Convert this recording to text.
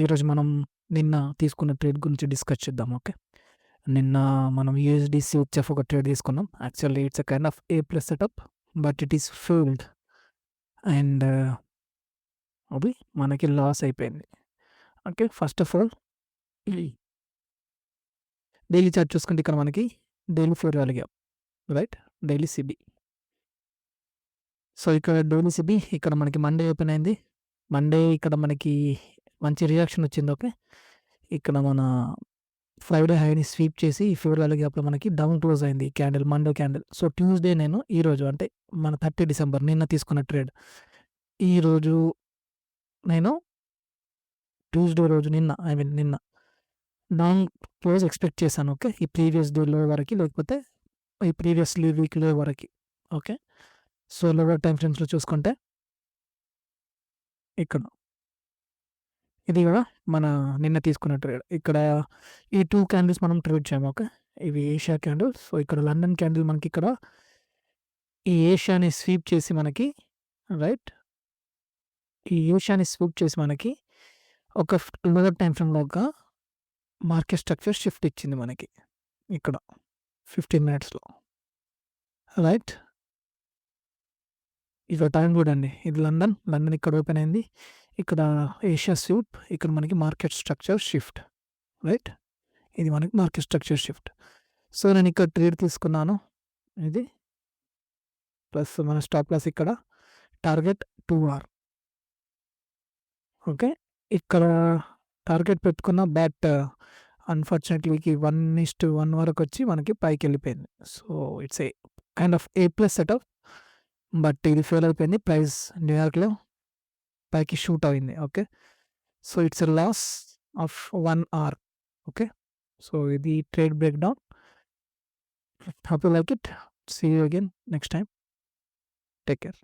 ఈరోజు మనం నిన్న తీసుకున్న ట్రేడ్ గురించి డిస్కస్ చేద్దాం. ఓకే. నిన్న మనం యూఎస్‌డిసి హెచ్ఎఫ్ ఒక ట్రేడ్ తీసుకున్నాం. Actually it's a kind of A plus setup, but it is failed and అది మనకి లాస్ అయిపోయింది. Okay. First of all daily chart చూసుకుంటే ఇక్కడ మనకి daily floor అలిగాం, right? Daily CB. So ఇక్కడ డైలీ సిబి ఇక్కడ మనకి మండే ఓపెన్ అయింది. మండే ఇక్కడ మనకి మంచి రియాక్షన్ వచ్చింది. ఓకే. ఇక్కడ మన ఫ్రైడే హైని స్వీప్ చేసి ఫేవర్ వాల్యూ గ్యాప్‌లో మనకి డౌన్ క్లోజ్ అయింది candle, Monday candle. So Tuesday నేను ఈరోజు అంటే మన 30 డిసెంబర్ నిన్న తీసుకున్న ట్రేడ్. ఈరోజు నేను ట్యూస్‌డే రోజు నిన్న డౌన్ క్లోజ్ ఎక్స్‌పెక్ట్ చేశాను. ఓకే. ఈ ప్రీవియస్ డే లో వరకి, లేకపోతే ఈ ప్రీవియస్ వీక్ లో వరకి. ఓకే. సో లోవర్ టైమ్ ఫ్రేమ్స్‌లో చూసుకుంటే ఇక్కడ ఇది కూడా మన నిన్న తీసుకున్న ట్రేడ్. ఇక్కడ ఈ 2 క్యాండిల్స్ మనం ట్రేడ్ చేయము. ఓకే. ఇవి ఏషియా క్యాండిల్స్. సో ఇక్కడ లండన్ క్యాండిల్ మనకి ఇక్కడ ఈ ఏషియాని స్వీప్ చేసి మనకి, రైట్, ఈ ఏషియాని స్వీప్ చేసి మనకి ఒక lower time ఫ్రేమ్‌లోగా market structure shift ఇచ్చింది మనకి ఇక్కడ 15 మినిట్స్‌లో, రైట్. ఇదో టైం చూడండి. ఇది లండన్ ఇక్కడ ఓపెన్ అయింది. ఇక్కడ ఏషియా స్వీప్, ఇక్కడ మనకి మార్కెట్ స్ట్రక్చర్ షిఫ్ట్, రైట్. ఇది మనకి మార్కెట్ స్ట్రక్చర్ షిఫ్ట్. సో నేను ఇక్కడ ట్రేడ్ తీసుకున్నాను. ఇది ప్లస్ మన స్టాప్ లాస్ ఇక్కడ టార్గెట్ 2R. ఓకే. ఇక్కడ టార్గెట్ పెట్టుకున్న బ్యాట్ అన్ఫార్చునేట్లీకి 1:1 వరకు వచ్చి మనకి పైకి వెళ్ళిపోయింది. So it's a kind of A plus setup, but ఇది ఫెయిల్ అయిపోయింది. ప్రైస్ న్యూయార్క్లో పైకి షూట్ అయింది. Okay. So it's a loss of 1R. Okay. So ఇది trade break down. Hope you like it. See you again next time. Take care.